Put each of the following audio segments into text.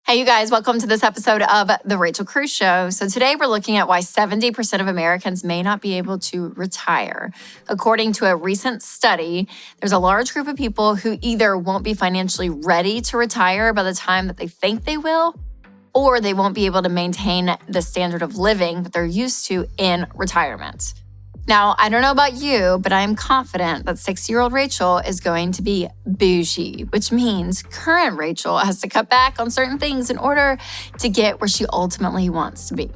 Hey, you guys, welcome to this episode of The Rachel Cruze Show. So today we're looking at why 70% of Americans may not be able to retire. According to a recent study, there's a large group of people who either won't be financially ready to retire by the time that they think they will, or they won't be able to maintain the standard of living that they're used to in retirement. Now, I don't know about you, but I'm confident that 60-year-old Rachel is going to be bougie, which means current Rachel has to cut back on certain things in order to get where she ultimately wants to be.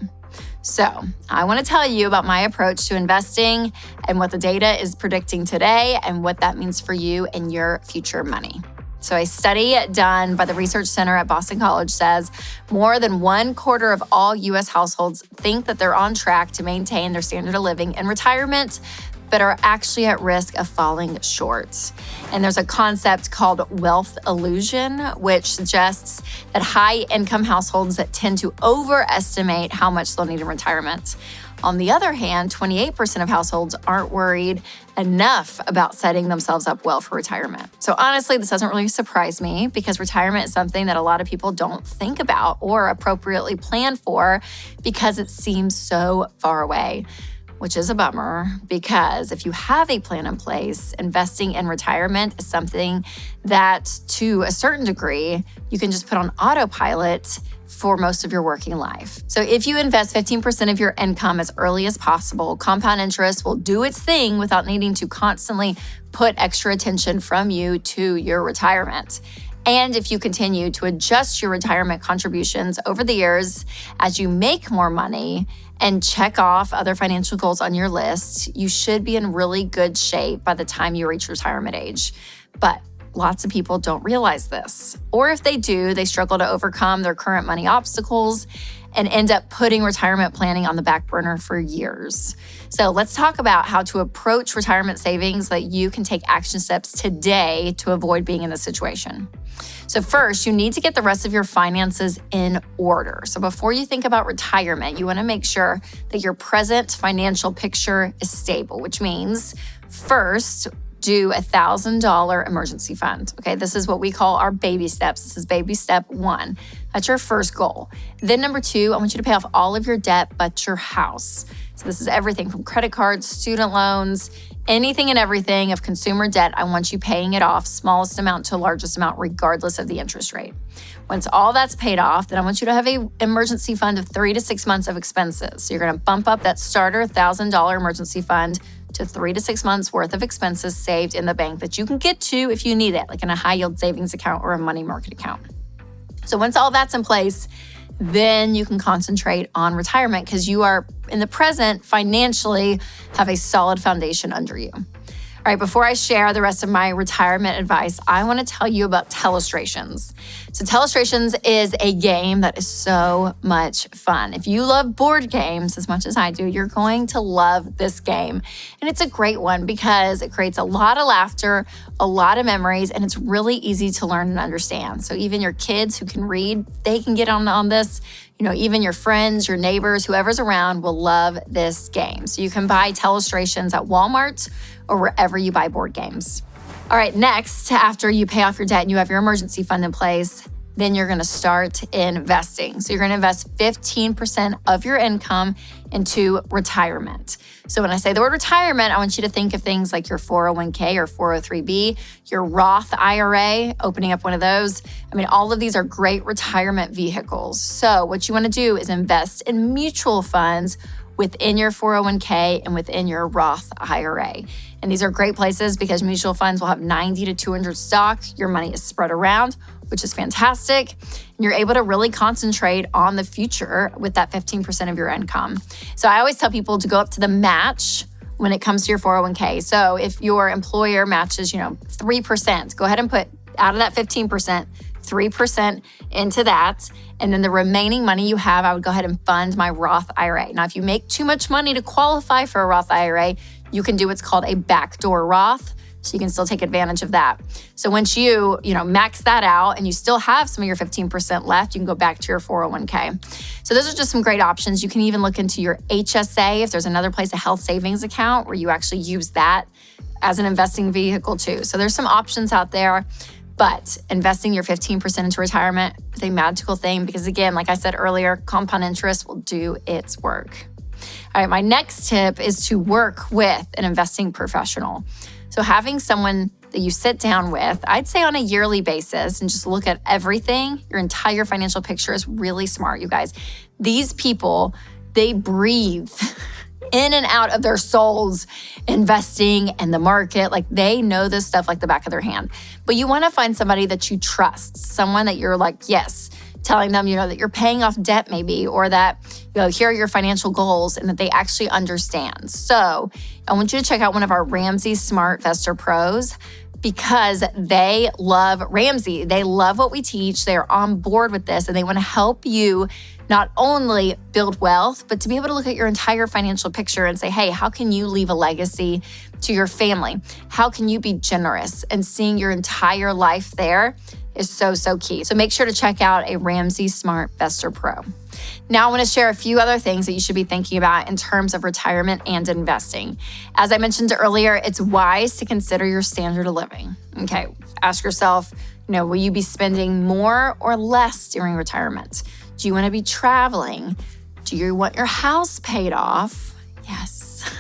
So, I want to tell you about my approach to investing and what the data is predicting today and what that means for you and your future money. So a study done by the Research Center at Boston College says more than 1/4 of all U.S. households think that they're on track to maintain their standard of living in retirement, but are actually at risk of falling short. And there's a concept called wealth illusion, which suggests that high-income households that tend to overestimate how much they'll need in retirement. On the other hand, 28% of households aren't worried enough about setting themselves up well for retirement. So honestly, this doesn't really surprise me because retirement is something that a lot of people don't think about or appropriately plan for because it seems so far away, which is a bummer because if you have a plan in place, investing in retirement is something that to a certain degree, you can just put on autopilot for most of your working life. So if you invest 15% of your income as early as possible, compound interest will do its thing without needing to constantly put extra attention from you to your retirement. And if you continue to adjust your retirement contributions over the years as you make more money and check off other financial goals on your list, you should be in really good shape by the time you reach retirement age. But lots of people don't realize this. Or if they do, they struggle to overcome their current money obstacles and end up putting retirement planning on the back burner for years. So let's talk about how to approach retirement savings so that you can take action steps today to avoid being in this situation. So first, you need to get the rest of your finances in order. So before you think about retirement, you want to make sure that your present financial picture is stable, which means first, do $1,000 emergency fund. Okay, this is what we call our baby steps. This is baby step 1. That's your first goal. Then number 2, I want you to pay off all of your debt but your house. So this is everything from credit cards, student loans, anything and everything of consumer debt. I want you paying it off, smallest amount to largest amount, regardless of the interest rate. Once all that's paid off, then I want you to have an emergency fund of 3 to 6 months of expenses. So you're gonna bump up that starter $1,000 emergency fund to 3 to 6 months worth of expenses saved in the bank that you can get to if you need it, like in a high yield savings account or a money market account. So once all that's in place, then you can concentrate on retirement because you are in the present financially have a solid foundation under you. All right, before I share the rest of my retirement advice, I want to tell you about Telestrations. So Telestrations is a game that is so much fun. If you love board games as much as I do, you're going to love this game. And it's a great one because it creates a lot of laughter, a lot of memories, and it's really easy to learn and understand. So even your kids who can read, they can get on this. You know, even your friends, your neighbors, whoever's around will love this game. So you can buy Telestrations at Walmart or wherever you buy board games. All right, next, after you pay off your debt and you have your emergency fund in place, then you're gonna start investing. So you're gonna invest 15% of your income into retirement. So when I say the word retirement, I want you to think of things like your 401k or 403b, your Roth IRA, opening up one of those. I mean, all of these are great retirement vehicles. So what you wanna do is invest in mutual funds within your 401k and within your Roth IRA. And these are great places because mutual funds will have 90 to 200 stock. Your money is spread around, which is fantastic. And you're able to really concentrate on the future with that 15% of your income. So I always tell people to go up to the match when it comes to your 401k. So if your employer matches, 3%, go ahead and put out of that 15%, 3% into that. And then the remaining money you have, I would go ahead and fund my Roth IRA. Now, if you make too much money to qualify for a Roth IRA, you can do what's called a backdoor Roth. So you can still take advantage of that. So once you max that out and you still have some of your 15% left, you can go back to your 401k. So those are just some great options. You can even look into your HSA if there's another place, a health savings account, where you actually use that as an investing vehicle too. So there's some options out there. But investing your 15% into retirement is a magical thing because, again, like I said earlier, compound interest will do its work. All right, my next tip is to work with an investing professional. So having someone that you sit down with, I'd say on a yearly basis, and just look at everything, your entire financial picture is really smart, you guys. These people, they breathe in and out of their souls, investing in the market. Like they know this stuff like the back of their hand. But you want to find somebody that you trust, someone that you're like, yes, telling them, that you're paying off debt maybe, or that, here are your financial goals and that they actually understand. So I want you to check out one of our Ramsey Smart Investor Pros because they love Ramsey. They love what we teach. They're on board with this and they want to help you not only build wealth, but to be able to look at your entire financial picture and say, hey, how can you leave a legacy to your family? How can you be generous? And seeing your entire life there is so, so key. So make sure to check out a Ramsey Smart Investor Pro. Now I want to share a few other things that you should be thinking about in terms of retirement and investing. As I mentioned earlier, it's wise to consider your standard of living. Okay, ask yourself, will you be spending more or less during retirement? Do you want to be traveling? Do you want your house paid off? Yes.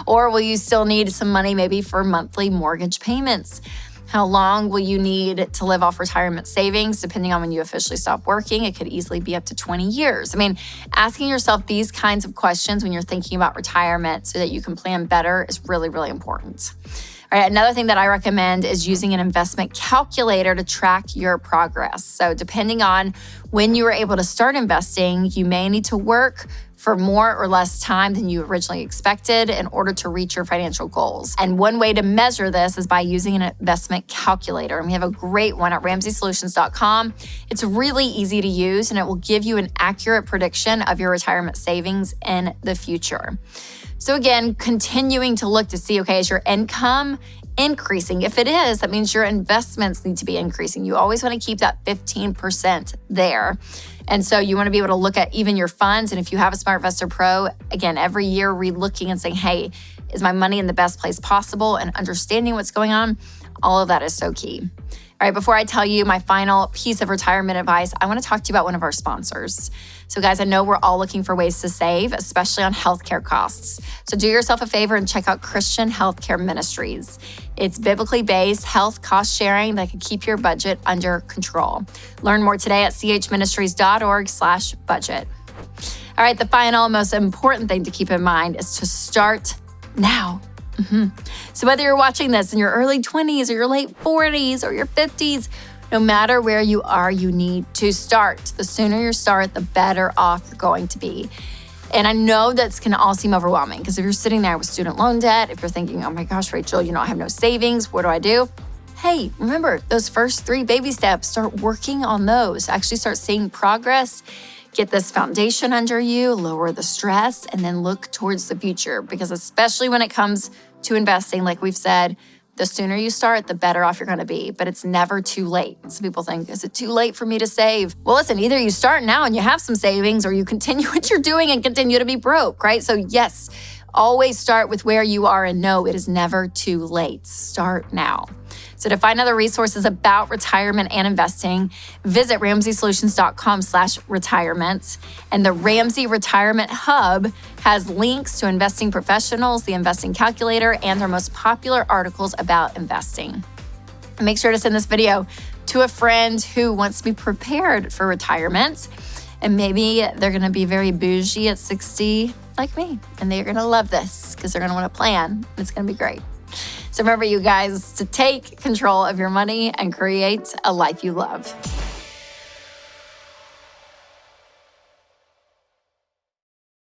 Or will you still need some money maybe for monthly mortgage payments? How long will you need to live off retirement savings? Depending on when you officially stop working, it could easily be up to 20 years. Asking yourself these kinds of questions when you're thinking about retirement so that you can plan better is really, really important. All right, another thing that I recommend is using an investment calculator to track your progress. So depending on when you were able to start investing, you may need to work for more or less time than you originally expected in order to reach your financial goals. And one way to measure this is by using an investment calculator. And we have a great one at RamseySolutions.com. It's really easy to use and it will give you an accurate prediction of your retirement savings in the future. So again, continuing to look to see, is your income increasing? If it is, that means your investments need to be increasing. You always want to keep that 15% there. And so you want to be able to look at even your funds. And if you have a Smart Investor Pro, again, every year re-looking and saying, hey, is my money in the best place possible? And understanding what's going on, all of that is so key. All right, before I tell you my final piece of retirement advice, I want to talk to you about one of our sponsors. So guys, I know we're all looking for ways to save, especially on healthcare costs. So do yourself a favor and check out Christian Healthcare Ministries. It's biblically based health cost sharing that can keep your budget under control. Learn more today at chministries.org/budget. All right, the final, most important thing to keep in mind is to start now. So whether you're watching this in your early 20s or your late 40s or your 50s, no matter where you are, you need to start. The sooner you start, the better off you're going to be. And I know that's can all seem overwhelming because if you're sitting there with student loan debt, if you're thinking, oh my gosh, Rachel, I have no savings, what do I do? Hey, remember those first 3 baby steps, start working on those. Actually start seeing progress. Get this foundation under you, lower the stress, and then look towards the future. Because especially when it comes to investing, like we've said, the sooner you start, the better off you're going to be. But it's never too late. Some people think, is it too late for me to save? Well, listen, either you start now and you have some savings or you continue what you're doing and continue to be broke, right? So yes, always start with where you are and know it is never too late. Start now. So to find other resources about retirement and investing, visit RamseySolutions.com/retirement. And the Ramsey Retirement Hub has links to investing professionals, the investing calculator, and their most popular articles about investing. And make sure to send this video to a friend who wants to be prepared for retirement. And maybe they're going to be very bougie at 60 like me. And they're going to love this because they're going to want to plan. It's going to be great. So remember, you guys, to take control of your money and create a life you love.